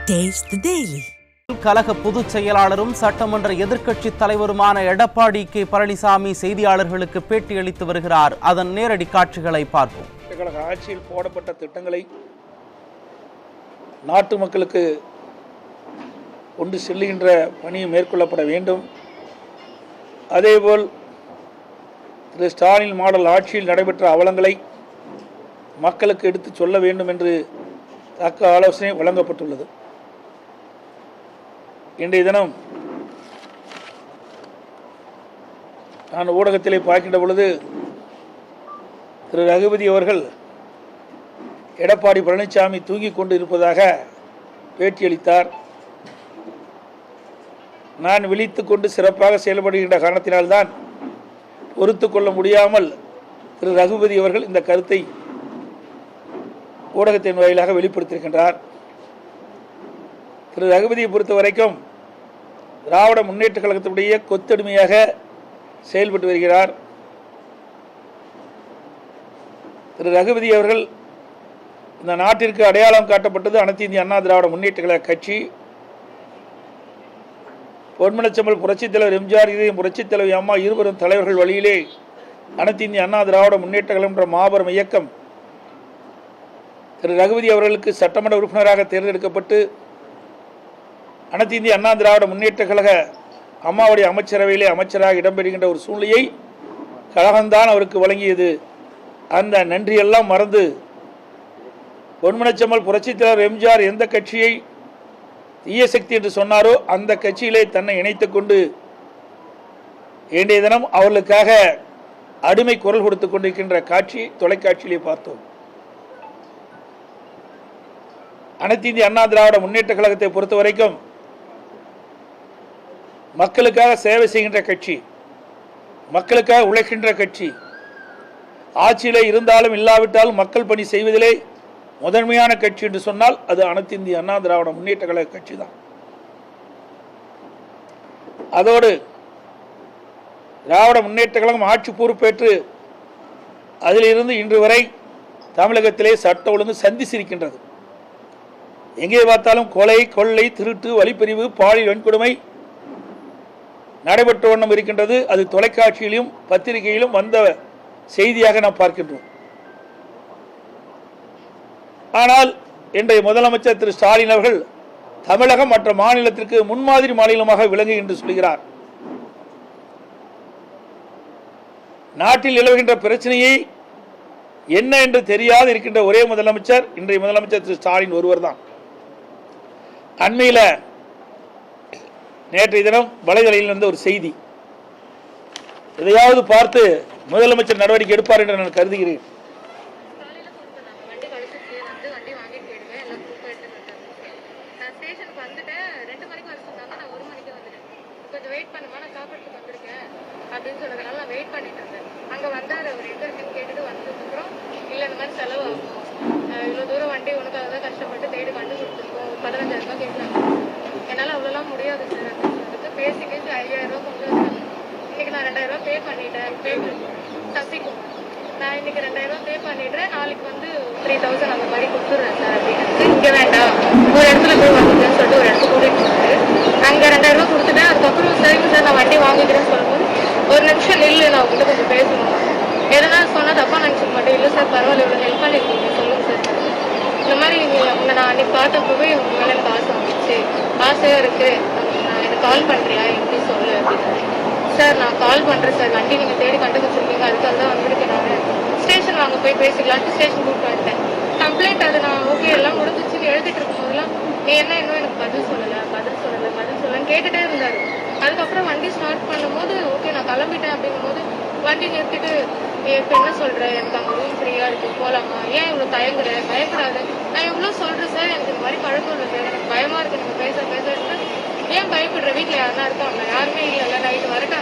Taste the Daily. கழக பொதுச் செயலாளரும் சட்டமன்ற எதிர்க்கட்சி தலைவருமான எடப்பாடி கே பழனிசாமி செய்தியாளர்களுக்கு பேட்டியளித்து வருகிறார். அதன் நேரடி காட்சிகளை பார்ப்போம். கழக ஆட்சியில் போடப்பட்ட திட்டங்களை நாட்டு மக்களுக்கு கொண்டு செல்லுகின்ற பணி மேற்கொள்ளப்பட வேண்டும். அதேபோல் திரு ஸ்டாலின் மாடல் ஆட்சியில் நடைபெற்ற அவலங்களை மக்களுக்கு எடுத்து சொல்ல வேண்டும் என்று தக்க ஆலோசனை வழங்கப்பட்டுள்ளது. இன்றைய தினம் நான் ஊடகத்திலே பார்க்கின்ற பொழுது திரு ரகுபதி அவர்கள் எடப்பாடி பழனிசாமி தூங்கிக் கொண்டு இருப்பதாக பேட்டியளித்தார். நான் விழித்து கொண்டு சிறப்பாக செயல்படுகின்ற காரணத்தினால்தான் பொறுத்து கொள்ள முடியாமல் திரு ரகுபதி அவர்கள் இந்த கருத்தை ஊடகத்தின் வாயிலாக வெளிப்படுத்தியிருக்கின்றார். திரு ரகுபதியை பொறுத்த வரைக்கும் திராவிட முன்னேற்ற கழகத்தினுடைய கொத்தடிமையாக செயல்பட்டு வருகிறார். திரு ரகுபதி அவர்கள் இந்த நாட்டிற்கு அடையாளம் காட்டப்பட்டது அனைத்து இந்திய அண்ணா திராவிட முன்னேற்ற கழக கட்சி. பொன்மனச்செம்மல் புரட்சித் தலைவர் எம்ஜிஆர், இதயம் புரட்சித் தலைவர் அம்மா இருவரும் தலைவர்கள் வழியிலே அனைத்து இந்திய அண்ணா திராவிட முன்னேற்ற கழகம் என்ற மாபெரும் இயக்கம் திரு ரகுபதி அவர்களுக்கு சட்டமன்ற உறுப்பினராக தேர்ந்தெடுக்கப்பட்டு அனைத்து இந்திய அண்ணா திராவிட முன்னேற்ற கழக அம்மாவுடைய அமைச்சரவையிலே அமைச்சராக இடம்பெறுகின்ற ஒரு சூழ்நிலையை கழகம்தான் அவருக்கு வழங்கியது. அந்த நன்றியெல்லாம் மறந்து பொன்மனச்செம்மல் புரட்சித் தலைவர் எம்ஜிஆர் எந்த கட்சியை தீய சக்தி என்று சொன்னாரோ அந்த கட்சியிலே தன்னை இணைத்துக் கொண்டு இன்றைய தினம் அவர்களுக்காக அடிமை குரல் கொடுத்துக் கொண்டிருக்கின்ற காட்சி தொலைக்காட்சியிலே பார்த்தோம். அனைத்து இந்திய அண்ணா திராவிட முன்னேற்ற கழகத்தை பொறுத்த வரைக்கும் மக்களுக்காக சேவை செய்கின்ற கட்சி, மக்களுக்காக உழைக்கின்ற கட்சி. ஆட்சியிலே இருந்தாலும் இல்லாவிட்டாலும் மக்கள் பணி செய்வதிலே முதன்மையான கட்சி என்று சொன்னால் அது அனைத்து இந்திய அண்ணா திராவிட முன்னேற்ற கழக கட்சி தான். அதோடு திராவிட முன்னேற்ற கழகம் ஆட்சி பொறுப்பேற்று அதிலிருந்து இன்று வரை தமிழகத்திலே சட்ட ஒழுங்கு சந்திச்சிருக்கின்றது. எங்கே பார்த்தாலும் கொலை, கொள்ளை, திருட்டு, வழிப்பறிவு, பாலியல் வன்கொடுமை நடைபெற்ற வண்ணம் இருக்கின்றது. அது தொலைக்காட்சியிலும் பத்திரிகையிலும் வந்த செய்தியாக நாம் பார்க்கின்றோம். ஆனால் இன்றைய முதலமைச்சர் திரு ஸ்டாலின் அவர்கள் தமிழகம் மற்ற மாநிலத்திற்கு முன்மாதிரி மாநிலமாக விளங்கு என்று சொல்கிறார். நாட்டில் நிலவுகின்ற பிரச்சனையை என்ன என்று தெரியாது இருக்கின்ற ஒரே முதலமைச்சர் இன்றைய முதலமைச்சர் திரு ஸ்டாலின் ஒருவர் தான். அண்மையில் நேற்றைய தினம் வலைதளையில் இருந்த ஒரு செய்தி, எதையாவது பார்த்து முதலமைச்சர் நடவடிக்கை எடுப்பார் என்று நான் கருதுகிறேன். இவ்வளோ தூரம் வண்டி உனக்காக தான் கஷ்டப்பட்டு தேடி கண்டுபிடிச்சிருக்கோம், 15,000 ரூபாய் கேட்கலாம், என்னால் அவ்வளோலாம் முடியாது சார் அப்படின்னு சொல்லிட்டு பேசி 5,000 ரூபா கொண்டு வந்தாங்க. இன்னைக்கு நான் 2,000 ரூபா பே பண்ணிட்டேன். சசிக்கும் நான் இன்னைக்கு 2,000 ரூபா பே பண்ணிடுறேன், நாளைக்கு வந்து 3,000 அந்த மாதிரி கொடுத்துட்றேன் சார் அப்படின்னு. இங்கே வேண்டாம், ஒரு இடத்துல போய் வாங்கிக்கிறேன்னு சொல்லிட்டு ஒரு இடத்துல கூட்டிகிட்டு போனாரு. அங்கே 2,000 ரூபா கொடுத்துட்டேன். அதுக்கப்புறம் சரிங்க சார் நான் வண்டி வாங்கிக்கிறேன்னு சொல்லும்போது ஒரு நிமிஷம் நில்லு, நான் உங்கள்கிட்ட கொஞ்சம் பேசணும், எதனா சொன்னால் தப்பாக நினச்சிக்க மாட்டேன். இல்லை சார் பரவாயில்ல, இவ்வளோ ஹெல்ப் பண்ணியிருக்கீங்க, சொல்லுங்கள் சார். இந்த மாதிரி உங்களை நான் அன்றைக்கி பார்த்தப்பவே உங்கள் மேலே எனக்கு ஆசை வந்துச்சு, ஆசையாக இருக்குது, நான் எனக்கு கால் பண்ணுறியா எப்படி சொல்லு அப்படின்னு. சார் நான் கால் பண்ணுறேன் சார், வண்டி நீங்கள் தேடி கண்டுபிடிச்சிருக்கீங்க, அதுக்காக தான் வந்திருக்கேன். நான் ஸ்டேஷன் வாங்க போய் பேசிக்கலான்ட்டு ஸ்டேஷன் கூப்பிட்டு வந்துட்டேன். கம்ப்ளைண்ட் அது நான் ஓகே எல்லாம் முடிஞ்சிச்சுன்னு எழுதிட்டு இருக்கும்போதெல்லாம் நீ என்ன இன்னும் எனக்கு பதில் சொல்லலைன்னு கேட்டுகிட்டே இருந்தார். அதுக்கப்புறம் வண்டி ஸ்டார்ட் பண்ணும்போது ஓகே நான் கிளம்பிட்டேன் அப்படிங்கும்போது வண்டி நிறுத்திட்டு இப்போ என்ன சொல்கிறேன், எனக்கு அங்கே ரூம் ஃப்ரீயாக இருக்குது, போகலாமா, ஏன் இவ்வளோ தயங்குற, பயப்படாது, நான் எவ்வளோ சொல்கிறேன் சார், எனக்கு இந்த மாதிரி பழக்கம் இல்லை சார், எனக்கு பயமாக இருக்குது நீங்கள் பேசுறது, ஏன் பயப்படுற, வீட்டில் யாருன்னா இருக்காங்க, யாருமே இல்லை, நைட்டு வரட்டா,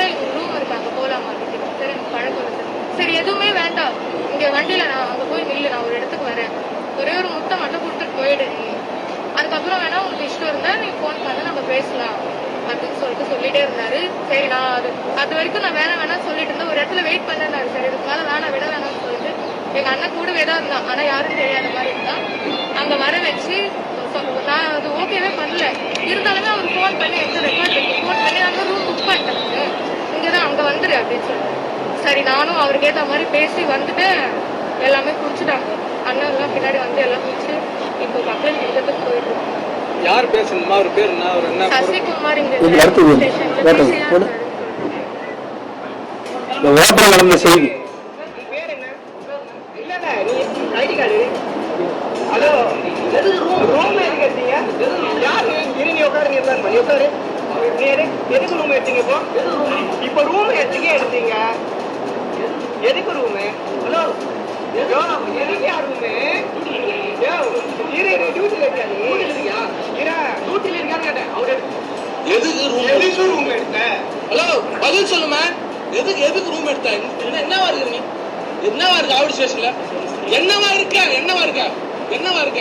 எனக்கு ரூம் இருக்கு அங்கே போகலாமா அப்படின்னு. சார் எனக்கு பழக்கம் இல்லை சார். சரி எதுவுமே வேண்டாம், இங்கே வண்டியில் நான் அங்கே போய் நில்லு, நான் ஒரு இடத்துக்கு வரேன், ஒரே ஒரு முட்டை மட்டும் கொடுத்துட்டு போயிடு, நீ அதுக்கப்புறம் வேணா உங்களுக்கு இஷ்டம் இருந்தால் நீ ஃபோன் பண்ண நம்ம பேசலாம் அப்படின்னு சொல்லிட்டே இருந்தாரு. சரி நான் அது வரைக்கும் நான் வேணாம் சொல்லிட்டு இருந்தேன். ஒரு இடத்துல வெயிட் பண்ணேன். சரி இதுக்கு மேலே வேணாம் விட வேணாம்னு சொல்லிட்டு எங்க அண்ணன் கூடவே தான் இருந்தான், ஆனா யாரும் தெரியாத மாதிரி இருந்தான். அங்க வர வச்சு நான் அது ஓகேவே பண்ணல. இருந்தாலுமே அவர் ஃபோன் பண்ணி எங்க ரெக்கார்ட் பண்ணி ஃபோன் பண்ணி நாங்கள் ரூம் புக் பண்ணிட்டேன், இங்கே தான் அங்கே வந்துரு அப்படின்னு சொல்லிட்டு. சரி நானும் அவருக்கு ஏற்ற மாதிரி பேசி வந்துட்டு எல்லாமே குடிச்சிட்டாங்க. அண்ணன் எல்லாம் பின்னாடி வந்து எல்லாம் குடிச்சு இப்போ மக்கள் நிறுத்தத்துக்கு போயிட்டு யார் பேசணுமா? அவர் பேர் என்ன? அவர் என்ன? சசிகுமார் இங்க நடந்த செய்தி ஹலோ, ரூம் எடுத்தீங்க? யாரு இருங்க, உட்காருங்க, உட்காரு. எதுக்கு ரூம் எடுத்தீங்க? இப்போ ரூம் எடுத்தீங்க எதுக்கு ரூமு? ஹலோ, எதுக்கு யார் ரூமு? டியூட்டில இருக்கான்னு கேட்டேன். அவரு எதுக்கு ரூம் எடுத்த? ஹலோ, பதில் சொல்லுமா? எதுக்கு ரூம் எடுத்த? என்னவா இருக்கு? நீ என்னவா இருக்கு? ஆவடி ஸ்டேஷன்ல என்னவா இருக்க?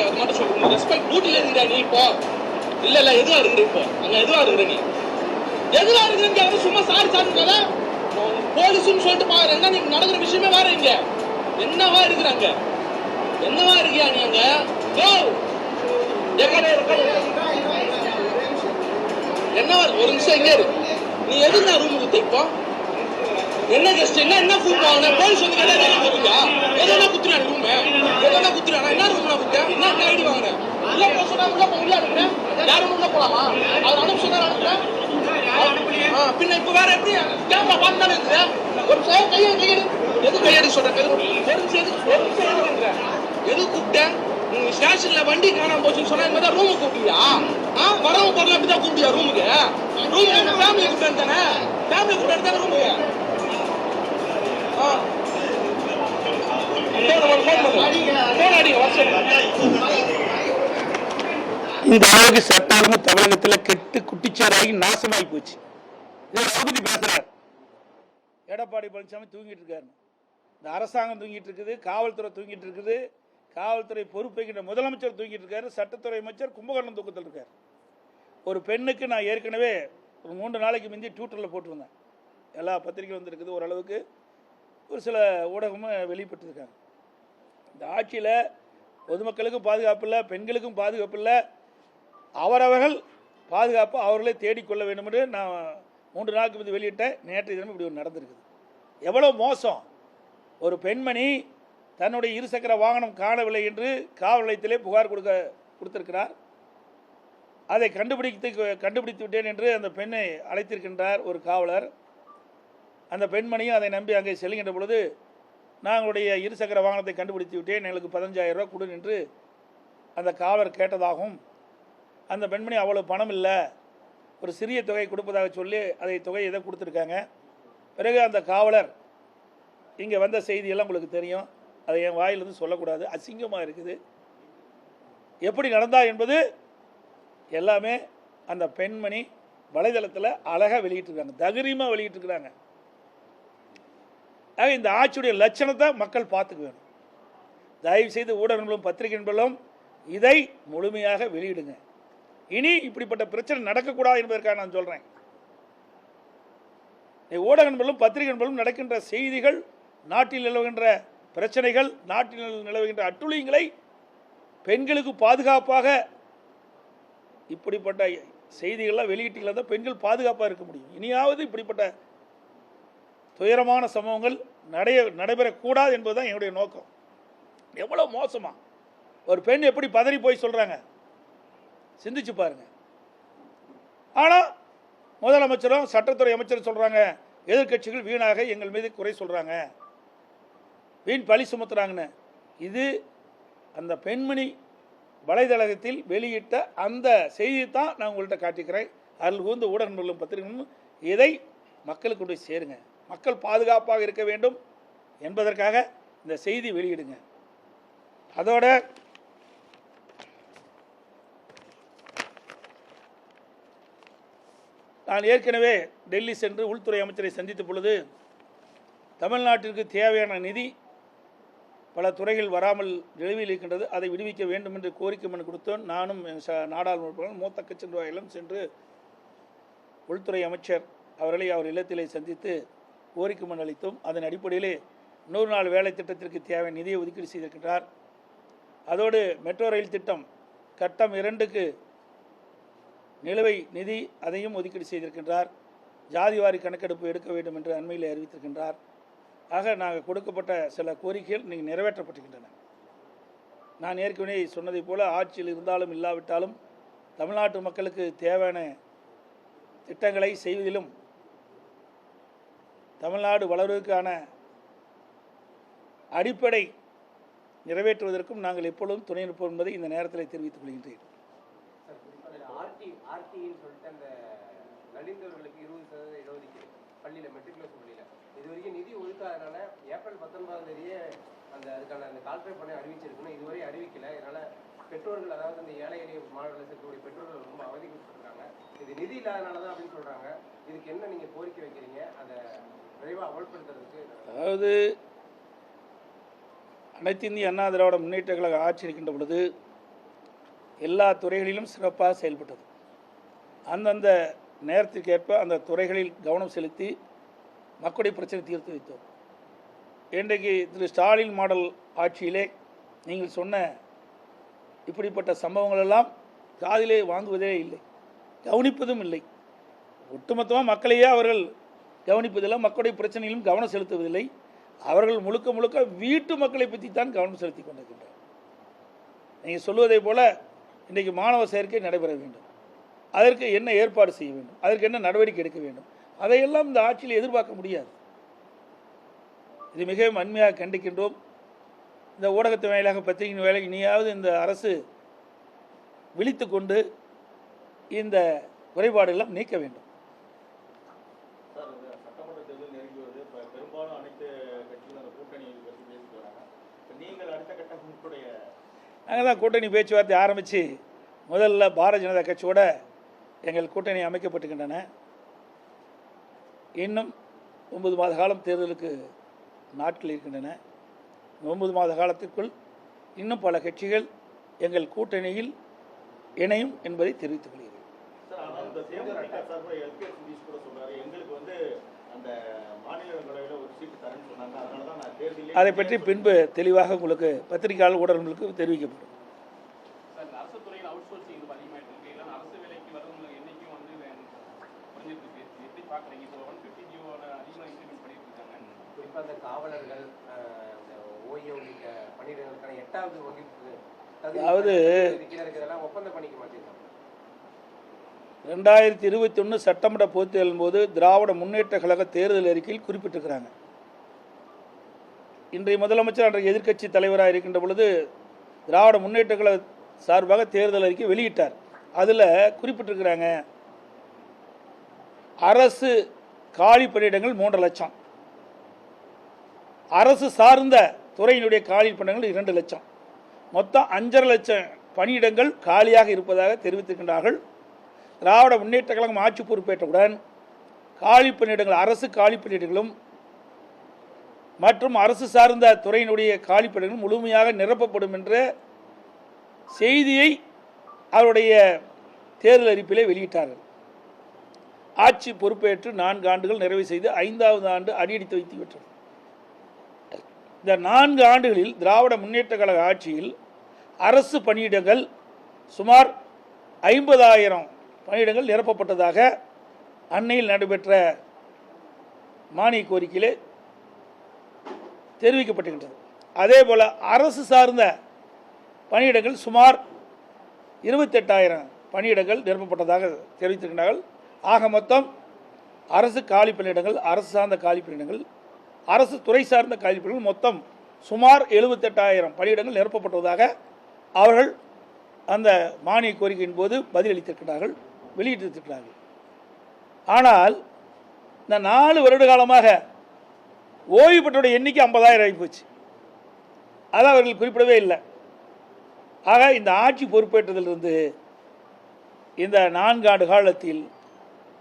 அது மட்டும் சொல்லு. ரெஸ்பெக்ட் டியூட்டில இருந்தா நீ இப்போ இல்ல எதுவா இருக்கிற? இப்போ அங்க எதுவா இருக்கிற? நீ எதுவா இருக்கிற? சும்மா சாரி போலீஸ்னு சொல்லிட்டு பாரு. என்ன நீ நடக்கிற விஷயமே வேற. இங்க என்னவா இருக்கிறாங்க? என்னவா இருக்கியா நீ அங்க? என்னவா இருக்கு? ஒரு நிமிஷம் இங்க இரு. நீ எதுக்கு நான் ரூமுக்கு தைப்போம்? என்ன கெஸ்ட் என்ன கூப்பிட்டு வாங்க? போலீஸ் வந்து கடை போறீங்க. எதனா குத்துறான் ரூம், எதனா குத்துறானா? என்ன ரூம் நான் குத்தேன்? என்ன ஐடி வாங்கினேன்? உள்ள போக சொன்னா உள்ள அனுப்புறேன். யாரும் உள்ள போலாமா? அவர் அனுப்ப சொன்னா அனுப்புறேன். பின்ன இப்ப வேற எப்படி கேமரா பார்த்தாலும் இருக்கு? ஒரு கையெடு. எது கையெடு சொல்ற? எது கூப்பிட்டேன்? நீங்க ஸ்டேஷன்ல வண்டி காணாம போச்சுன்னு சொன்னா இந்த மாதிரி ரூமுக்கு கூப்பிட்டியா? வரவங்க போறல அப்படிதான் கூப்பிட்டியா ரூமுக்கு? ரூமுக்கு ஃபேமிலி கூப்பிட்டு தானே? ஃபேமிலி கூப்பிட்டு தானே ரூமுக்கு? இந்த அளவுக்கு சட்டாளமு தமிழகத்துல கெட்டு குட்டிச்சாராகி நாசமாகி போச்சு. பேசுறார் எடப்பாடி பழனிசாமி தூங்கிட்டு இருக்காரு. இந்த அரசாங்கம் தூங்கிட்டு இருக்குது, காவல்துறை தூங்கிட்டு இருக்குது, காவல்துறை பொறுப்பேற்கின்ற முதலமைச்சர் தூங்கிட்டு இருக்காரு, சட்டத்துறை அமைச்சர் கும்பகோணம் தூக்கத்தில் இருக்காரு. ஒரு பெண்ணுக்கு நான் ஏற்கனவே ஒரு 3 நாளைக்கு முந்தி ட்விட்டரில் போட்டிருந்தேன். எல்லா பத்திரிகையும் வந்திருக்குது, ஓரளவுக்கு ஒரு சில ஊடகமும் வெளிப்பட்டிருக்காங்க. இந்த ஆட்சியில் பொதுமக்களுக்கும் பாதுகாப்பு இல்லை, பெண்களுக்கும் பாதுகாப்பு இல்லை, அவரவர்கள் பாதுகாப்பு அவர்களே தேடிக்கொள்ள வேண்டும் என்று நான் 3 நாளுக்கு முந்தி வெளியிட்டேன். நேற்றைய தினம் இப்படி ஒரு நடந்திருக்குது. எவ்வளோ மோசம்! ஒரு பெண்மணி தன்னுடைய இருசக்கர வாகனம் காணவில்லை என்று காவல் நிலையத்திலே புகார் கொடுத்திருக்கிறார். அதை கண்டுபிடித்து விட்டேன் என்று அந்த பெண்ணை அழைத்திருக்கின்றார் ஒரு காவலர். அந்த பெண்மணியும் அதை நம்பி அங்கே செல்கின்ற பொழுது, நாங்களுடைய இருசக்கர வாகனத்தை கண்டுபிடித்து விட்டேன், எங்களுக்கு 15,000 ரூபா கொடு என்று அந்த காவலர் கேட்டதாகவும், அந்த பெண்மணி அவ்வளோ பணம் இல்லை, ஒரு சிறிய தொகை கொடுப்பதாக சொல்லி அதை தொகை எதை கொடுத்துருக்காங்க. பிறகு அந்த காவலர் இங்கே வந்த செய்தியெல்லாம் உங்களுக்கு தெரியும், அதை என் வாயிலிருந்து சொல்லக்கூடாது, அசிங்கமாக இருக்குது. எப்படி நடந்தா என்பது எல்லாமே அந்த பெண்மணி வலைதளத்தில் அழகாக வெளியிட்டிருக்காங்க, தைரியமாக வெளியிட்டிருக்கிறாங்க. ஆக இந்த ஆட்சியுடைய லட்சணத்தை மக்கள் பார்த்துக்க வேணும். தயவு செய்து ஊடகங்களும் பத்திரிகை நண்பர்களும் இதை முழுமையாக வெளியிடுங்க. இனி இப்படிப்பட்ட பிரச்சனை நடக்கக்கூடாது என்பதற்காக நான் சொல்கிறேன். ஊடக நண்பர்களும் பத்திரிகை நண்பர்களும் நடக்கின்ற செய்திகள், நாட்டில் நிலவுகின்ற பிரச்சனைகள், நாட்டில் நிலவுகின்ற அட்டுழியங்களை, பெண்களுக்கு பாதுகாப்பாக இப்படிப்பட்ட செய்திகள்லாம் வெளியிட்டீங்களா தான் பெண்கள் பாதுகாப்பாக இருக்க முடியும். இனியாவது இப்படிப்பட்ட துயரமான சம்பவங்கள் நடைபெறக்கூடாது என்பதுதான் என்னுடைய நோக்கம். எவ்வளோ மோசமா ஒரு பெண் எப்படி பதறி போய் சொல்கிறாங்க, சிந்திச்சு பாருங்க. ஆனால் முதலமைச்சரும் சட்டத்துறை அமைச்சரும் சொல்கிறாங்க, எதிர்கட்சிகள் வீணாக எங்கள் மீது குறை சொல்கிறாங்க, வீண் பழி சுமத்துறாங்கன்னு. இது அந்த பெண்மணி வலைதளத்தில் வெளியிட்ட அந்த செய்தியை தான் நான் உங்கள்கிட்ட காட்டிக்கிறேன். அதில் வந்து ஊடக நண்பர்களும் பத்திரிகைகளும் இதை மக்களுக்கு கொண்டு சேருங்க. மக்கள் பாதுகாப்பாக இருக்க வேண்டும் என்பதற்காக இந்த செய்தி வெளியிடுங்க. அதோட நான் ஏற்கனவே டெல்லி சென்று உள்துறை அமைச்சரை சந்தித்த பொழுது, தமிழ்நாட்டிற்கு தேவையான நிதி பல துறைகள் வராமல் நிலுவையில் இருக்கின்றது, அதை விடுவிக்க வேண்டும் என்று கோரிக்கை மனு கொடுத்தோம். நானும் நாடாளுமன்ற மூத்த கட்சி நிர்வாகிகளும் சென்று உள்துறை அமைச்சர் அவர்களை அவர் இல்லத்திலே சந்தித்து கோரிக்கை மனு அளித்தோம். அதன் அடிப்படையிலே 100 நாள் வேலை திட்டத்திற்கு தேவையான நிதியை ஒதுக்கீடு செய்திருக்கின்றார். அதோடு மெட்ரோ ரயில் திட்டம் கட்டம் 2க்கு நிலுவை நிதி அதையும் ஒதுக்கீடு செய்திருக்கின்றார். ஜாதிவாரி கணக்கெடுப்பு எடுக்க வேண்டும் என்று அண்மையில் அறிவித்திருக்கின்றார். ஆக நாங்கள் கொடுக்கப்பட்ட சில கோரிக்கைகள் இன்றைக்கி நிறைவேற்றப்பட்டிருக்கின்றன. நான் ஏற்கனவே சொன்னதை போல ஆட்சியில் இருந்தாலும் இல்லாவிட்டாலும் தமிழ்நாட்டு மக்களுக்கு தேவையான திட்டங்களை செய்வதிலும் தமிழ்நாடு வளர்வதற்கான அடிப்படை நிறைவேற்றுவதற்கும் நாங்கள் எப்பொழுதும் துணை நிற்போம் என்பதை இந்த நேரத்தில் தெரிவித்துக் கொள்கின்றேன். அந்த நலிந்தவர்களுக்கு 20% இடஒதுக்கீடு பள்ளியில் மெட்ரிகுலேஷன் பள்ளியில் இது வரைக்கும் நிதி ஒதுக்காதனால ஏப்ரல் 19ஆம் தேதியே அதுக்கான அந்த கால்குலேட் பண்ணி அறிவிச்சிருக்குன்னு இதுவரை அறிவிக்கல. இதனால் பெற்றோர்கள், அதாவது அந்த ஏழை எளிய மாணவர்கள் இருக்கக்கூடிய பெற்றோர்கள் ரொம்ப அவதிப்படுறாங்க. இது நிதி இல்லாதனால தான் அப்படின்னு சொல்கிறாங்க. இதுக்கு என்ன நீங்கள் கோரிக்கை வைக்கிறீங்க? அதை விரைவாக அமல்படுத்துறதுக்கு. அதாவது அனைத்து இந்திய அண்ணா திராவிட முன்னேற்ற கழக ஆட்சி இருக்கின்ற பொழுது எல்லா துறைகளிலும் சிறப்பாக செயல்பட்டது. அந்தந்த நேரத்திற்கேற்ப அந்த துறைகளில் கவனம் செலுத்தி மக்களுடைய பிரச்சனை தீர்த்து வைத்தோம். இன்றைக்கு திரு ஸ்டாலின் மாடல் ஆட்சியிலே நீங்கள் சொன்ன இப்படிப்பட்ட சம்பவங்கள் எல்லாம் காதிலே வாங்குவதே இல்லை, கவனிப்பதும் இல்லை. ஒட்டுமொத்தமாக மக்களையே அவர்கள் கவனிப்பதில்லை, மக்களுடைய பிரச்சனையிலும் கவனம் செலுத்துவதில்லை. அவர்கள் முழுக்க முழுக்க வீட்டு மக்களை பற்றி தான் கவனம் செலுத்தி கொண்டிருக்கின்றனர். நீங்கள் சொல்வதை போல இன்றைக்கு மாணவர் சேர்க்கை நடைபெற வேண்டும், அதற்கு என்ன ஏற்பாடு செய்ய வேண்டும், அதற்கு என்ன நடவடிக்கை எடுக்க வேண்டும், அதையெல்லாம் இந்த ஆட்சியில் எதிர்பார்க்க முடியாது. இது மிகவும் வன்மையாக கண்டிக்கின்றோம். இந்த ஊடகத்து வாயிலாக பத்திரிகையின் வேலை இனியாவது இந்த அரசு விழித்து கொண்டு இந்த குறைபாடுகளாம் நீக்க வேண்டும். சட்டமன்ற தேர்தல் நெருங்கி வருது. பெரும்பாலும் அனைத்து கட்சிகளும் அந்த கூட்டணி பற்றி பேசிட்டு வராங்க. நீங்கள் அடுத்த கட்டம் உங்களுடைய நாங்கள் தான் கூட்டணி பேச்சுவார்த்தை ஆரம்பித்து முதல்ல பாரதிய ஜனதா கட்சியோட எங்கள் கூட்டணி அமைக்கப்பட்டுக்கின்றன. இன்னும் 9 மாத காலம் தேர்தலுக்கு நாட்கள் இருக்கின்றன. 9 மாத காலத்திற்குள் இன்னும் பல கட்சிகள் எங்கள் கூட்டணியில் இணையும் என்பதை தெரிவித்துக் கொள்கிறேன். சார், ஆனால் இந்த தேமுதிக சார்பில் எல்கே சுதீஷ் கூட சொல்றாரு, எங்களுக்கு அந்த மாநிலங்களவையில் ஒரு சீட்டு தரேன்னு சொன்னாங்க, அதனால தான் நான் தேர்தலில் அதை பற்றி பின்பு தெளிவாக உங்களுக்கு பத்திரிகையாளர் ஊடகங்களுக்கு தெரிவிக்கப்படும். அரசு துறையில் அவுட் சோர்சிங் இது அதிகமாயிட்டு இருக்கு. இல்லைன்னா அரசு வேலைக்கு வரவங்க என்னைக்கும் குறைஞ்சிட்டு இருக்கு. எப்படி பார்க்குறீங்க? இப்போ 150 ஜியோட அதிகமாக இம்ப்ளிமெண்ட் பண்ணிட்டு இருக்காங்க. குறிப்பாக அந்த காவலர்கள், ஓய்வு உள்ளிட்ட பணியிடங்களுக்கான 8வது வகுப்பு அதாவது இருக்கிறதெல்லாம் ஒப்பந்தம் பண்ணிக்க மாட்டேங்கிறாங்க. 2021 சட்டமன்ற பொதுத் தேர்தலின் போது திராவிட முன்னேற்ற கழக தேர்தல் அறிக்கையில் குறிப்பிட்டிருக்கிறாங்க. இன்றைய முதலமைச்சர் அன்றைய எதிர்க்கட்சி தலைவராக இருக்கின்ற பொழுது திராவிட முன்னேற்ற கழக சார்பாக தேர்தல் அறிக்கை வெளியிட்டார். அதில் குறிப்பிட்டிருக்கிறாங்க, அரசு காலி பணியிடங்கள் 3 லட்சம், அரசு சார்ந்த துறையினுடைய காலி பணியிடங்கள் 2 லட்சம், மொத்தம் 5.5 லட்சம் பணியிடங்கள் காலியாக இருப்பதாக தெரிவித்திருக்கின்றார்கள். திராவிட முன்னேற்ற கழகம் ஆட்சி பொறுப்பேற்றவுடன் காலி பணியிடங்கள், அரசு காலி பணியிடங்களும் மற்றும் அரசு சார்ந்த துறையினுடைய காலி பணியிடங்களும் முழுமையாக நிரப்பப்படும் என்ற செய்தியை அவருடைய தேர்தல் அறிக்கையிலே வெளியிட்டார்கள். ஆட்சி பொறுப்பேற்று 4 ஆண்டுகள் நிறைவு செய்து 5வது ஆண்டு அடியெடுத்து வைத்து விட்டது. இந்த 4 ஆண்டுகளில் திராவிட முன்னேற்ற கழக ஆட்சியில் அரசு பணியிடங்கள் சுமார் 50,000 பணியிடங்கள் நிரப்பப்பட்டதாக அண்மையில் நடைபெற்ற மானிய கோரிக்கையிலே தெரிவிக்கப்பட்டிருக்கின்றது. அதே போல் அரசு சார்ந்த பணியிடங்கள் சுமார் 28,000 பணியிடங்கள் நிரப்பப்பட்டதாக தெரிவித்திருக்கின்றார்கள். ஆக மொத்தம் அரசு காலி பணியிடங்கள், அரசு சார்ந்த காலி பணியிடங்கள், அரசு துறை சார்ந்த காலி பணியிடங்கள் மொத்தம் சுமார் 78,000 பணியிடங்கள் நிரப்பப்பட்டதாக அவர்கள் அந்த மானிய கோரிக்கையின் போது பதிலளித்திருக்கிறார்கள், வெளியிட்டிருக்கிறார்கள். ஆனால் இந்த 4 வருட காலமாக ஓய்வு பெற்றோருடைய எண்ணிக்கை 50,000 ஆகிப்போச்சு. அதை அவர்கள் குறிப்பிடவே இல்லை. ஆக இந்த ஆட்சி பொறுப்பேற்றதிலிருந்து இந்த 4 ஆண்டு காலத்தில்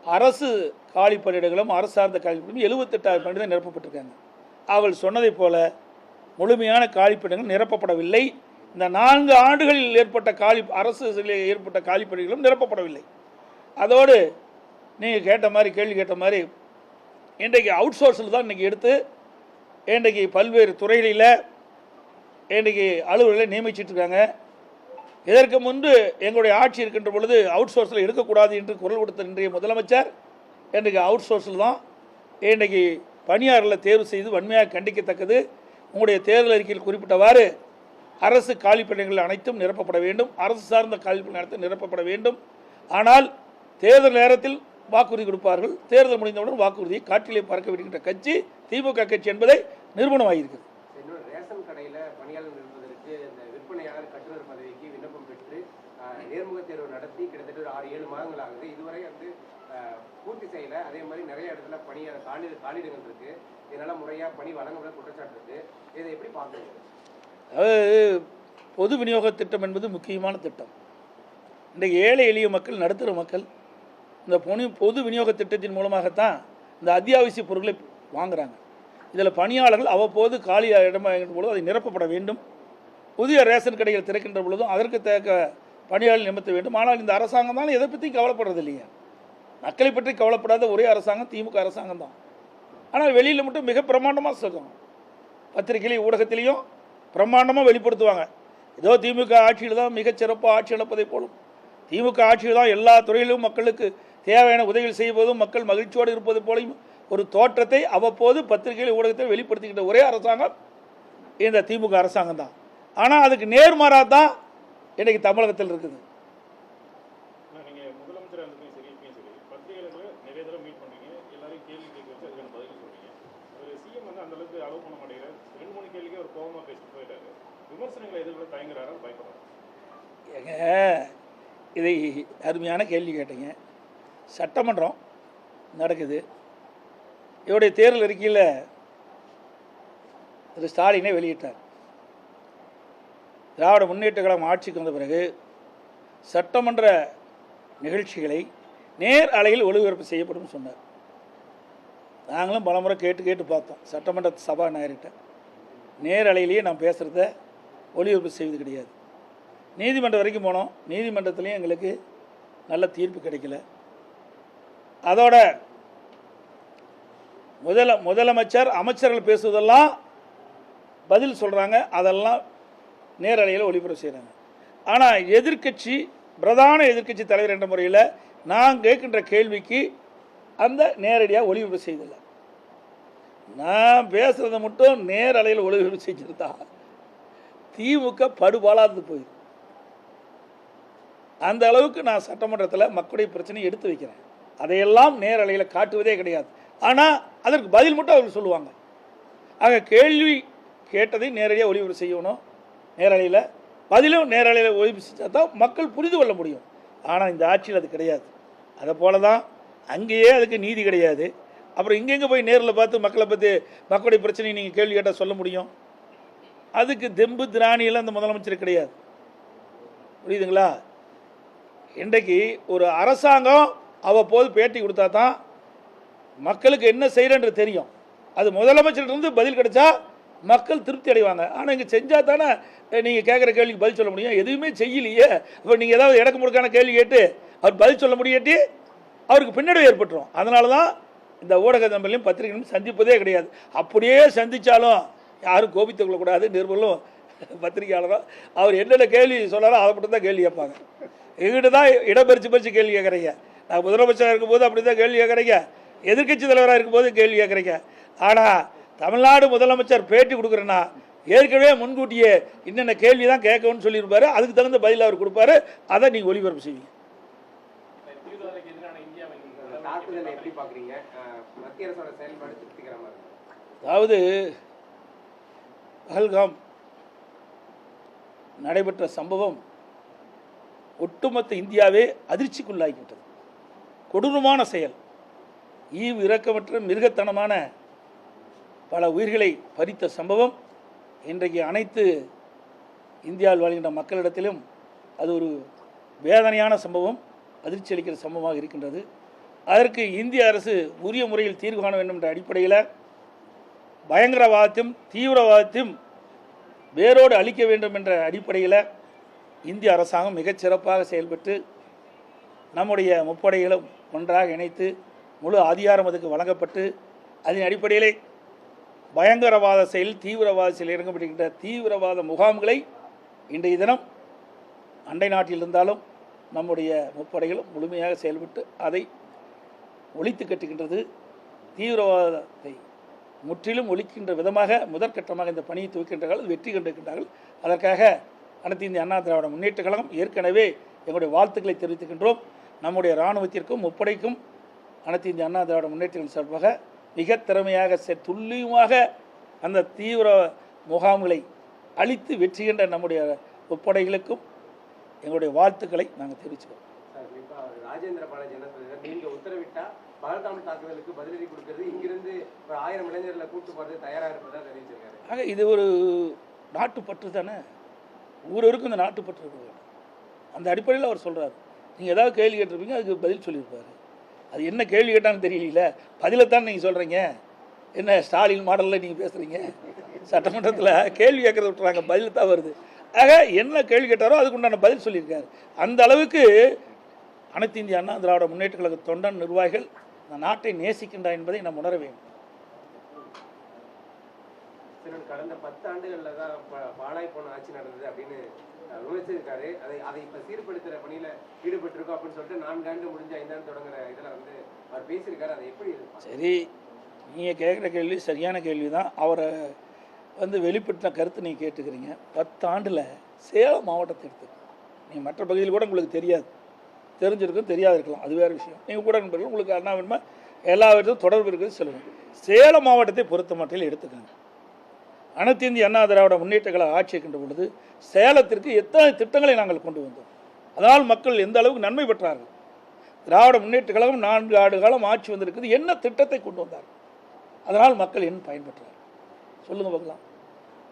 அரசு காலி பணியிடங்களும் அரசு சார்ந்த காலி பணியிடங்களும் 78,000 பணியிடம் நிரப்பப்பட்டிருக்காங்க. அவள் சொன்னதை போல முழுமையான காலி பணியிடங்கள் நிரப்பப்படவில்லை. இந்த 4 ஆண்டுகளில் ஏற்பட்ட அரசு ஏற்பட்ட காலி பணியிடங்களும் நிரப்பப்படவில்லை. அதோடு நீங்கள் கேள்வி கேட்ட மாதிரி இன்றைக்கு அவுட் சோர்ஸில் தான் இன்றைக்கி எடுத்து இன்றைக்கு பல்வேறு துறைகளில் இன்றைக்கி அலுவலர்களை நியமிச்சிட்ருக்காங்க. இதற்கு முன்பு எங்களுடைய ஆட்சி இருக்கின்ற பொழுது அவுட் சோர்ஸில் எடுக்கக்கூடாது என்று குரல் கொடுத்த இன்றைய முதலமைச்சர் இன்றைக்கு அவுட் சோர்ஸில் தான் இன்றைக்கு பணியாளர்களை தேர்வு செய்து வன்மையாக கண்டிக்கத்தக்கது. உங்களுடைய தேர்தல் அறிக்கையில் குறிப்பிட்டவாறு அரசு காலிப்பணிகள் அனைத்தும் நிரப்பப்பட வேண்டும், அரசு சார்ந்த காலிப்பணிகள் அனைத்தும் நிரப்பப்பட வேண்டும். ஆனால் தேர்தல் நேரத்தில் வாக்குறுதி கொடுப்பார்கள், தேர்தல் முடிந்தவுடன் வாக்குறுதியை காற்றிலே பறக்க விடுகின்ற கட்சி திமுக கட்சி என்பதை நிரூபணமாகியிருக்கிறது. ரேஷன் கடையில் பணியாளர் நிறுவதற்கு இந்த விற்பனையாளர் கட்டுநர் பதவிக்கு விண்ணப்பம் பெற்று நேர்முக தேர்வு நடத்தி கிட்டத்தட்ட ஒரு 6-7 மாதங்கள் ஆகுது. இதுவரை வந்து பூர்த்தி செய்யலை. அதே மாதிரி நிறைய இடத்துல பணியாளர் காலிடங்கள் இருக்குது. இதனால் முறையாக பணி வழங்கப்பட குற்றச்சாட்டு இருக்குது. இதை எப்படி பார்க்குறீங்க? அதாவது பொது விநியோக திட்டம் என்பது முக்கியமான திட்டம். இன்றைக்கு ஏழை எளிய மக்கள், நடுத்தர மக்கள் இந்த பொது விநியோக திட்டத்தின் மூலமாகத்தான் இந்த அத்தியாவசிய பொருட்களை வாங்குகிறாங்க. இதில் பணியாளர்கள் அவ்வப்போது காலி இடமாகின்ற பொழுது அதை நிரப்பப்பட வேண்டும். புதிய ரேஷன் கடைகள் திறக்கின்ற பொழுதும் அதற்கு தேக்க பணியாளர்கள் நியமித்த வேண்டும். ஆனால் இந்த அரசாங்கம் தான் எதை பற்றி கவலைப்படுறது இல்லையா? மக்களை பற்றி கவலைப்படாத ஒரே அரசாங்கம் திமுக அரசாங்கம் தான். ஆனால் வெளியில் மட்டும் மிக பிரமாண்டமாக சொல்லுவாங்க, பத்திரிகையிலையும் ஊடகத்திலையும் பிரமாண்டமாக வெளிப்படுத்துவாங்க. ஏதோ திமுக ஆட்சியில் தான் மிகச்சிறப்பாக ஆட்சி நடப்பதை போலும், திமுக ஆட்சியில் தான் எல்லா துறையிலும் மக்களுக்கு தேவையான உதவிகள் செய்வதும் மக்கள் மகிழ்ச்சியோடு இருப்பது போலையும் ஒரு தோற்றத்தை அவ்வப்போது பத்திரிகையில் ஊடகத்தில் வெளிப்படுத்திக்கிட்ட ஒரே அரசாங்கம் இந்த திமுக அரசாங்கம் தான். ஆனால் அதுக்கு நேர்மாறாக தான் இன்றைக்கு தமிழகத்தில் இருக்குது. நீங்கள் முதலமைச்சர் இருந்ததும் சரி, இப்பயும் சரி, பத்திரிகையாளர்களை நிறைய தடவை மீட் பண்ணுறீங்க, எல்லாரையும் கேள்வி கேட்க வச்சு அதுக்கான பதில் சொல்கிறீங்க. ஒரு சிஎம் வந்து அந்த அளவுக்கு அலோவ் பண்ண மாட்டேங்கிறார். 2-3 கேள்விக்கே ஒரு கோபமாக பேசிட்டு போயிட்டாரு. விமர்சனங்களை எதிர்கொள்ள தயங்குறாரா, பயப்படுறாரு? ஏங்க, இதை அருமையான கேள்வி கேட்டீங்க. சட்டமன்றம் நடக்குது. இவருடைய தேர்தல் அறிக்கையில் திரு ஸ்டாலினை வெளியிட்டார். திராவிட முன்னேற்ற கழகம் ஆட்சிக்கு வந்த பிறகு சட்டமன்ற நிகழ்ச்சிகளை நேர் அலையில் ஒளிபரப்பு செய்யப்படும் சொன்னார். நாங்களும் பலமுறை கேட்டு பார்த்தோம். சட்டமன்ற சபாநாயகர்கிட்ட நேர் அலையிலேயே நான் பேசுகிறத ஒளிபரப்பு செய்வது கிடையாது. நீதிமன்றம் வரைக்கும் போனோம். நீதிமன்றத்துலேயும் எங்களுக்கு நல்ல தீர்ப்பு கிடைக்கல. அதோட முதலமைச்சர் அமைச்சர்கள் பேசுவதெல்லாம் பதில் சொல்கிறாங்க, அதெல்லாம் நேரலையில் ஒளிபரப்பு செய்கிறாங்க. ஆனால் எதிர்க்கட்சி, பிரதான எதிர்க்கட்சி தலைவர் என்ற முறையில் நான் கேட்கின்ற கேள்விக்கு அந்த நேரடியாக ஒளிபரப்பு செய்தில்லை. நான் பேசுகிறத மட்டும் நேரலையில் ஒளிபரப்பு செஞ்சுருந்தா திமுக படுபாலாது போயிடும். அந்த அளவுக்கு நான் சட்டமன்றத்தில் மக்களுடைய பிரச்சனையை எடுத்து வைக்கிறேன். அதையெல்லாம் நேரலையில் காட்டுவதே கிடையாது. ஆனால் அதற்கு பதில் மட்டும் அவர்கள் சொல்லுவாங்க. ஆக கேள்வி கேட்டதை நேரடியாக ஒளிபரப்பு செய்யணும், நேரலையில் பதிலும் நேரலையில் ஒளிபரப்பு செஞ்சால் தான் மக்கள் புரிந்து கொள்ள முடியும். ஆனால் இந்த ஆட்சியில் அது கிடையாது. அதை போல தான் அங்கேயே அதுக்கு நீதி கிடையாது. அப்புறம் இங்கெங்கே போய் நேரில் பார்த்து மக்களை பற்றி மக்களுடைய பிரச்சனையை நீங்கள் கேள்வி கேட்டால் சொல்ல முடியும்? அதுக்கு தெம்பு திராணியெல்லாம் அந்த முதலமைச்சர் கிடையாது. புரியுதுங்களா? இன்றைக்கு ஒரு அரசாங்கம் அவ்வப்போது பேட்டி கொடுத்தா தான் மக்களுக்கு என்ன செய்யறன்றது தெரியும். அது முதலமைச்சர்கிட்ட பதில் கிடைச்சா மக்கள் திருப்தி அடைவாங்க. ஆனால் இங்கே செஞ்சால் தானே நீங்கள் கேட்குற கேள்விக்கு பதில் சொல்ல முடியும். எதுவுமே செய்யலையே. அப்போ நீங்கள் ஏதாவது இடக்கு முடுக்கான கேள்வி கேட்டு அவர் பதில் சொல்ல முடியாட்டி அவருக்கு பின்னடைவு ஏற்பட்டுரும். அதனால தான் இந்த ஊடக நம்பர்களையும் பத்திரிகைகளும் சந்திப்பதே கிடையாது. அப்படியே சந்தித்தாலும் யாரும் கோபித்துக் கொள்ளக்கூடாது. நிருபர்களும் பத்திரிகையாளரும் அவர் என்னென்ன கேள்வி சொன்னாரோ அதை மட்டும் தான் கேள்வி கேட்பாங்க. எங்கிட்ட தான் இடப்பெருச்சு கேள்வி கேட்குறீங்க. நான் முதலமைச்சராக இருக்கும்போது அப்படி தான் கேள்வி கேட்குறீங்க, எதிர்க்கட்சி தலைவராக இருக்கும்போது கேள்வி கேட்குறீங்க. ஆனால் தமிழ்நாடு முதலமைச்சர் பேட்டி கொடுக்குறேன்னா ஏற்கனவே முன்கூட்டியே இன்னென்ன கேள்வி தான் கேட்கணும்னு சொல்லியிருப்பாரு. அதுக்கு தகுந்த பதில் அவர் கொடுப்பாரு. அதை நீங்கள் ஒளிபரப்பு செய்வீங்க. எப்படி பார்க்குறீங்க? மத்திய அரசோட செயல்பாடு திருப்திகரமாக இருக்கு. அதாவது பஹல்காம் நடைபெற்ற சம்பவம் ஒட்டுமொத்த இந்தியாவே அதிர்ச்சிக்குள்ளாகிவிட்டது. கொடூரமான செயல், ஈவு இரக்கமற்ற மிருகத்தனமான பல உயிர்களை பறித்த சம்பவம் இன்றைக்கு அனைத்து இந்தியாவில் வாழ்கின்ற மக்களிடத்திலும் அது ஒரு வேதனையான சம்பவம், அதிர்ச்சி அளிக்கிற சம்பவமாக இருக்கின்றது. அதற்கு இந்திய அரசு உரிய முறையில் தீர்வு காண வேண்டும் என்ற அடிப்படையில் பயங்கரவாதத்தையும் தீவிரவாதத்தையும் வேரோடு அழிக்க வேண்டும் என்ற அடிப்படையில் இந்திய அரசாங்கம் மிகச்சிறப்பாக செயல்பட்டு நம்முடைய முப்படைகளும் ஒன்றாக இணைத்து முழு அதிகாரம் அதுக்கு வழங்கப்பட்டு அதன் அடிப்படையிலே பயங்கரவாத செயல், தீவிரவாத செயல் இறங்கப்படுகின்ற தீவிரவாத முகாம்களை இன்றைய தினம் அண்டை நாட்டில் இருந்தாலும் நம்முடைய முப்படைகளும் முழுமையாக செயல்பட்டு அதை ஒழித்து கட்டுகின்றது. தீவிரவாதத்தை முற்றிலும் ஒழிக்கின்ற விதமாக முதற்கட்டமாக இந்த பணியை துவக்கின்றார்கள், வெற்றி கண்டிருக்கின்றார்கள். அதற்காக அனைத்து இந்திய அண்ணா திராவிட முன்னேற்ற கழகம் ஏற்கனவே எங்களுடைய வாழ்த்துக்களை தெரிவித்துக்கின்றோம். நம்முடைய இராணுவத்திற்கும் முப்படைக்கும் அனைத்து இந்திய அண்ணா திராவிட முன்னேற்றங்கள் சார்பாக மிக திறமையாக துல்லியமாக அந்த தீவிர முகாம்களை அழித்து வெற்றிகின்ற நம்முடைய முப்படைகளுக்கும் எங்களுடைய வாழ்த்துக்களை நாங்கள் தெரிவிச்சுக்கிறோம். ராஜேந்திர பாலாஜி என்ன சொல்றாரு, நீங்க உத்தரவிட்டா பகல்காம் தாக்குதலுக்கு பதிலடி கொடுக்கிறது, இங்கிருந்து ஒரு 1000 இளைஞர்களை கூட்டு போறது தயாரா இருப்பதா தெரிவிச்சிருக்காரு. ஆக இது ஒரு நாட்டுப்பற்று தானே, ஊருக்கு இந்த நாட்டுப்பற்று இருக்கு. அந்த அடிப்படையில் அவர் சொல்றாரு. நீங்கள் ஏதாவது கேள்வி கேட்டிருப்பீங்க, அதுக்கு பதில் சொல்லியிருப்பாரு. அது என்ன கேள்வி கேட்டான்னு தெரியல, பதிலைத்தான் நீங்கள் சொல்கிறீங்க. என்ன ஸ்டாலின் மாடலில் நீங்கள் பேசுகிறீங்க? சட்டமன்றத்தில் கேள்வி கேட்கறத விட்டுறாங்க, பதில் தான் வருது. ஆக என்ன கேள்வி கேட்டாரோ அதுக்கு உண்டான பதில் சொல்லியிருக்காரு. அந்த அளவுக்கு அனைத்து இந்திய அண்ணா திராவிட முன்னேற்ற கழக தொண்டன் நிர்வாகிகள் இந்த நாட்டை நேசிக்கின்றார் என்பதை நாம் உணர வேண்டும். கடந்த 10 ஆண்டுகளில் தான் பாழாய் போன ஆட்சி நடந்தது அப்படின்னு விமர்சிச்சிருக்காரு. அதை இப்போ சீர்படுத்துகிற பணியில் ஈடுபட்டிருக்கோம் அப்படின்னு சொல்லிட்டு 4 ஆண்டு முடிஞ்ச 5 ஆண்டு தொடங்குற இதில் வந்து அவர் பேசியிருக்காரு. அதை எப்படி சரி, நீங்கள் கேட்குற கேள்வி சரியான கேள்வி தான். அவரை வெளிப்பட்ட கருத்து நீங்கள் கேட்டுக்கிறீங்க. 10 ஆண்டில் சேலம் மாவட்டத்தை எடுத்து நீங்கள் மற்ற பகுதியில் கூட உங்களுக்கு தெரியாது, தெரிஞ்சிருக்கும் தெரியாது இருக்கலாம், அது வேறு விஷயம். நீங்கள் கூட நண்பர்கள் உங்களுக்கு அண்ணா வேணுமா எல்லா இடத்தும் தொடர்பு இருக்குது சொல்லுங்கள். சேலம் மாவட்டத்தை பொறுத்த மட்டில் எடுத்துக்கோங்க. அனைத்து இந்திய அண்ணா திராவிட முன்னேற்ற கழக ஆட்சி இருக்கின்ற பொழுது சேலத்திற்கு எத்தனை திட்டங்களை நாங்கள் கொண்டு வந்தோம். அதனால் மக்கள் எந்த அளவுக்கு நன்மை பெற்றார்கள். திராவிட முன்னேற்ற கழகம் 4 ஆண்டு காலம் ஆட்சி வந்திருக்குது, என்ன திட்டத்தை கொண்டு வந்தார், அதனால் மக்கள் என்ன பயன்பெற்றார் சொல்லுங்கள் பார்க்கலாம்.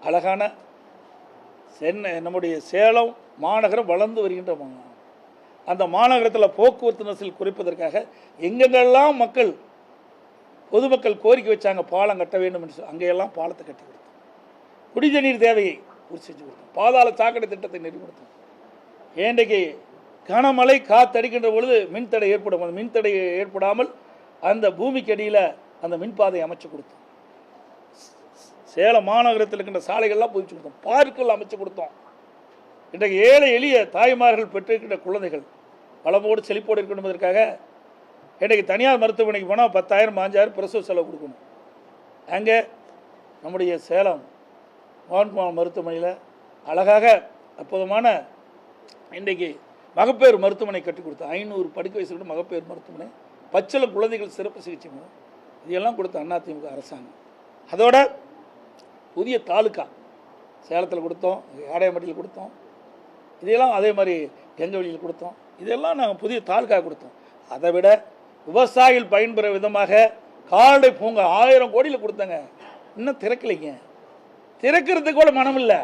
அழகான சென்னை நம்முடைய சேலம் மாநகரம் வளர்ந்து வருகின்ற மாநகரம். அந்த மாநகரத்தில் போக்குவரத்து நெரிசல் குறைப்பதற்காக எங்கெங்கெல்லாம் மக்கள் பொதுமக்கள் கோரிக்கை வச்சாங்க பாலம் கட்ட வேண்டும் என்று சொல்லி அங்கெல்லாம் பாலத்தை கட்டி கொடுத்தோம். குடிநீர் தேவையை பூர்த்தி செஞ்சு கொடுத்தோம். பாதாள சாக்கடை திட்டத்தை நெறிமுறைத்தோம். இன்றைக்கு கனமழை காத்தடிக்கின்ற பொழுது மின்தடை ஏற்படும். அந்த மின்தடை ஏற்படாமல் அந்த பூமிக்கு அடியில் அந்த மின்பாதை அமைச்சு கொடுத்தோம். சேலம் மாநகரத்தில் இருக்கின்ற சாலைகள்லாம் புதுப்பிச்சு கொடுத்தோம். பார்க்குகள் அமைச்சு கொடுத்தோம். இன்றைக்கு ஏழை எளிய தாய்மார்கள் பெற்றிருக்கின்ற குழந்தைகள் வளமோடு செழிப்போடு இருக்கணும் என்பதற்காக இன்றைக்கு தனியார் மருத்துவமனைக்கு போனால் 10,000 5,000 பிரசவ செலவு கொடுக்கணும். அங்கே நம்முடைய சேலம் மோகன்குமார் மருத்துவமனையில் அழகாக அற்புதமான இன்றைக்கு மகப்பேறு மருத்துவமனை கட்டி கொடுத்தோம். 500 படுக்கை வயசு மகப்பேறு மருத்துவமனை, பச்சிள குழந்தைகள் சிறப்பு சிகிச்சை மூலம் இதெல்லாம் கொடுத்த அதிமுக அரசாங்கம். அதோட புதிய தாலுக்கா சேலத்தில் கொடுத்தோம், ஆடையம்பட்டியில் கொடுத்தோம், இதெல்லாம் அதே மாதிரி கெங்கவெளியில் கொடுத்தோம். இதெல்லாம் நாங்கள் புதிய தாலுக்கா கொடுத்தோம். அதை விட விவசாயிகள் பயன்பெற விதமாக கால்நடை பூங்கா 1000 கோடியில் கொடுத்தாங்க. இன்னும் திறக்கலைங்க, திறக்கிறதுக்கு கூட மனம் இல்லை,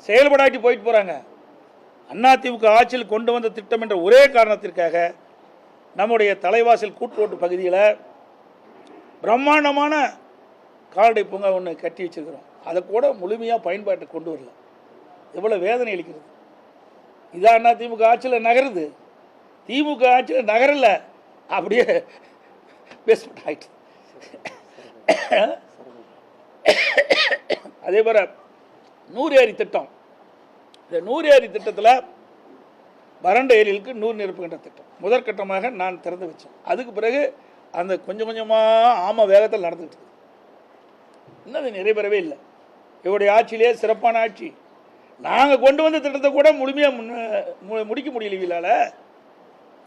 செயல்படாட்டி போயிட்டு போகிறாங்க. அதிமுக ஆட்சியில் கொண்டு வந்த திட்டம் என்ற ஒரே காரணத்திற்காக நம்முடைய தலைவாசல் கூட்டுரோட்டு பகுதியில் பிரம்மாண்டமான கால்நடை பூங்கா ஒன்று கட்டி வச்சிருக்கிறோம். அதை கூட முழுமையாக பயன்பாட்டை கொண்டு வரல. எவ்வளோ வேதனை அளிக்கிறது. இதான் அதிமுக ஆட்சியில் நகருது. திமுக ஆட்சியில் நகரல, அப்படியே பேஸ்மெண்ட் ஆகிட்டு. அதே போல 100 ஏரி திட்டம். இந்த 100 ஏரி திட்டத்தில் வறண்ட ஏரிகளுக்கு 100 நிரப்புகின்ற திட்டம் முதற்கட்டமாக நான் திறந்து வச்சேன். அதுக்கு பிறகு அந்த கொஞ்சம் கொஞ்சமாக ஆம வேகத்தில் நடந்துகிட்டு இருக்கு. இன்னும் அது நிறைவேறவே இல்லை. இவருடைய ஆட்சியிலே சிறப்பான ஆட்சி. நாங்கள் கொண்டு வந்த திட்டத்தை கூட முழுமையாக முடிக்க முடியல.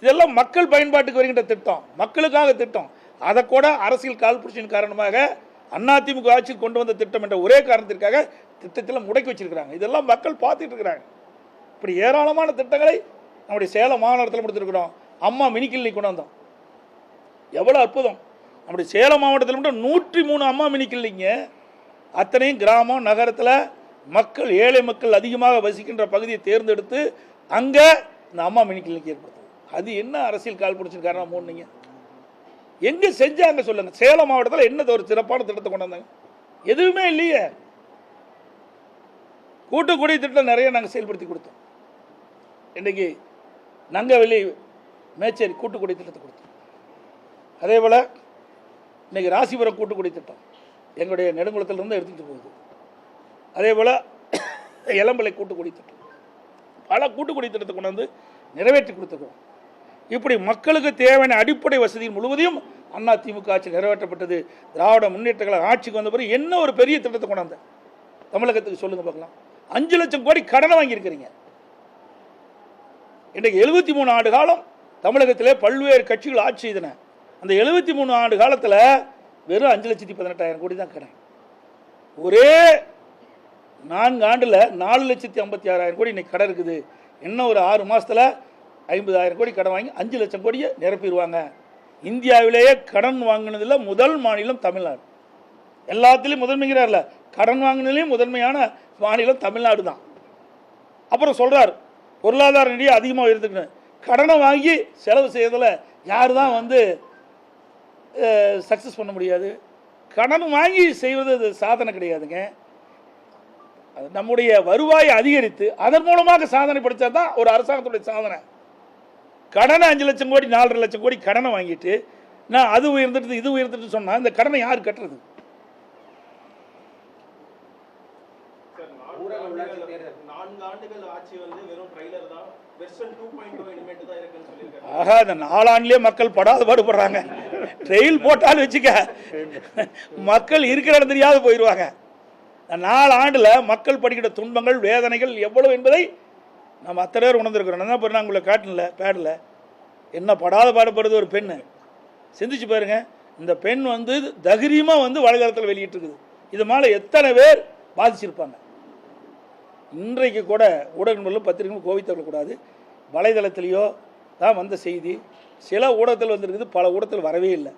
இதெல்லாம் மக்கள் பயன்பாட்டுக்கு வருகின்ற திட்டம், மக்களுக்காக திட்டம். அதை கூட அரசியல் காழ்ப்புணர்ச்சியின் காரணமாக அதிமுக ஆட்சியில் கொண்டு வந்த திட்டம் என்ற ஒரே காரணத்திற்காக திட்டத்தில் முடக்கி வச்சிருக்கிறாங்க. இதெல்லாம் மக்கள் பார்த்துட்டு இருக்கிறாங்க. இப்படி ஏராளமான திட்டங்களை நம்முடைய சேலம் மாநகரத்தில் முடித்திருக்கிறோம். அம்மா மினி கிளினிக் கொண்டு வந்தோம். எவ்வளோ அற்புதம். நம்முடைய சேலம் மாவட்டத்தில் மட்டும் 103 அம்மா மினி கிளினிங்க. அத்தனையும் கிராமம் நகரத்தில் மக்கள், ஏழை மக்கள் அதிகமாக வசிக்கின்ற பகுதியை தேர்ந்தெடுத்து அங்கே இந்த அம்மா மினி கிளினிக் ஏற்படுத்தும். அது என்ன அரசியல் காழ்ப்புணர்ச்சியின் காரணம் மூணுங்க? எங்கே செஞ்சாங்க சொல்லுங்க. சேலம் மாவட்டத்தில் என்ன ஒரு சிறப்பான திட்டத்தை கொண்டு வந்தாங்க? எதுவுமே இல்லையே. கூட்டுக்குடி திட்டம் நிறைய நாங்கள் செயல்படுத்தி கொடுத்தோம். இன்றைக்கு நங்கவெளி மேச்சேரி கூட்டுக்குடி திட்டத்தை கொடுத்தோம். அதே போல் இன்றைக்கி ராசிபுரம் கூட்டுக்குடி திட்டம் எங்களுடைய நெடுங்குளத்திலிருந்து எடுத்துகிட்டு போகுது. அதே போல் இளம்பிள்ளை கூட்டுக்குடி திட்டம், பல கூட்டுக்குடி திட்டத்தை கொண்டு வந்து நிறைவேற்றி கொடுத்துருக்கோம். இப்படி மக்களுக்கு தேவையான அடிப்படை வசதிகள் முழுவதையும் அதிமுக ஆட்சி நிறைவேற்றப்பட்டது. திராவிட முன்னேற்ற கழக ஆட்சிக்கு வந்த பிறகு என்ன ஒரு பெரிய திட்டத்தை கொண்டாந்த தமிழகத்துக்கு சொல்லுங்க பார்க்கலாம். 5 லட்சம் கோடி கடனை வாங்கியிருக்கிறீங்க. இன்றைக்கு 73 ஆண்டு காலம் தமிழகத்திலே பல்வேறு கட்சிகள் ஆட்சி செய்தன. அந்த 73 ஆண்டு காலத்தில் வெறும் 5,18,000 கோடி தான் கடன். ஒரே 4 ஆண்டில் 4,56,000 கோடி இன்னைக்கு கடன் இருக்குது. இன்னும் ஒரு 6 மாதத்தில் 50,000 கோடி கடன் வாங்கி 5 லட்சம் கோடியை நிரப்பிடுவாங்க. இந்தியாவிலேயே கடன் வாங்கினதில் முதல் மாநிலம் தமிழ்நாடு. எல்லாத்திலையும் முதன்மைங்கிறார்ல, கடன் வாங்கினதுலேயும் முதன்மையான மாநிலம் தமிழ்நாடு தான். அப்புறம் சொல்கிறார் பொருளாதார நிதியை அதிகமாக இருந்துக்கணும். கடனை வாங்கி செலவு செய்யறதில் யார் தான் வந்து சக்ஸஸ் பண்ண முடியாது. கடன் வாங்கி செய்வது அது சாதனை கிடையாதுங்க. நம்முடைய வருவாயை அதிகரித்து அதன் மூலமாக சாதனை படித்தா தான் ஒரு அரசாங்கத்துடைய சாதனை. கடனை 5 லட்சம் கோடி 4.5 லட்சம் கோடி கடனை வாங்கிட்டு நான் அது உயர்ந்துட்டு இது உயர்ந்துட்டு சொன்னால் இந்த கடனை யார் கட்டுறது? ஆக இந்த 4 ஆண்டுலேயே மக்கள் படாத பாடுபடுறாங்க. ட்ரெயில் போட்டாலும் வச்சுக்க மக்கள் இருக்கிற இடம் தெரியாத போயிடுவாங்க. இந்த 4 ஆண்டில் மக்கள் படிக்கிற துன்பங்கள் வேதனைகள் எவ்வளவு என்பதை நம்ம அத்தனை பேர் உணர்ந்துருக்கிறோம். என்ன பண்ண உங்களை காட்டல பேடில் என்ன படாத பாடுபடுறது ஒரு பெண்ணு. சிந்திச்சு பாருங்க. இந்த பெண் வந்து தைரியமாக வந்து வலைதளத்தில் வெளியிட்டிருக்குது. இது மேலே எத்தனை பேர் பாதிச்சிருப்பாங்க. இன்றைக்கு கூட ஊடகங்களும் பத்திரிகைகளும் கோவித்தக்கூடாது. வலைதளத்திலேயோ தான் வந்த செய்தி சில ஊடகத்தில் வந்திருக்குது, பல ஊடகத்தில் வரவே இல்லை,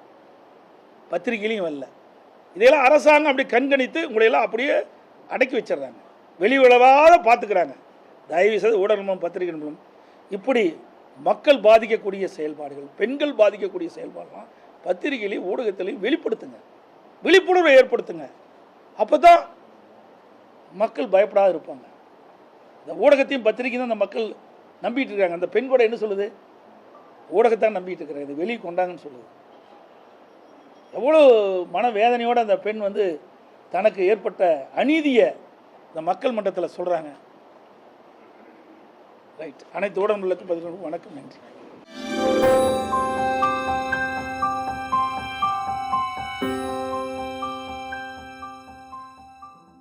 பத்திரிகையிலையும் வரல. இதையெல்லாம் அரசாங்கம் அப்படி கண்காணித்து உங்களையெல்லாம் அப்படியே அடக்கி வச்சிடறாங்க, வெளிவிழவாத பார்த்துக்கிறாங்க. தயவு செய்து ஊடகங்களும் பத்திரிகைகளும் இப்படி மக்கள் பாதிக்கக்கூடிய செயல்பாடுகள், பெண்கள் பாதிக்கக்கூடிய செயல்பாடுலாம் பத்திரிகையிலையும் ஊடகத்திலையும் வெளிப்படுத்துங்க, விழிப்புணர்வை ஏற்படுத்துங்க. அப்போ தான் மக்கள் பயப்படாத இருப்பாங்க. இந்த ஊடகத்தையும் பத்திரிகையும் தான் அந்த மக்கள் நம்பிட்டு இருக்காங்க. அந்த பெண் கூட என்ன சொல்லுது? ஊடகத்தான் நம்பிட்டு இருக்கிறாங்க, இது வெளியே கொண்டாங்கன்னு சொல்லுது. எவ்வளோ மனவேதனையோடு அந்த பெண் வந்து தனக்கு ஏற்பட்ட அநீதியை இந்த மக்கள் மன்றத்தில் சொல்கிறாங்க. ரைட். அனைத்து ஊடகங்களுக்கும் பதில் வணக்கம், நன்றி.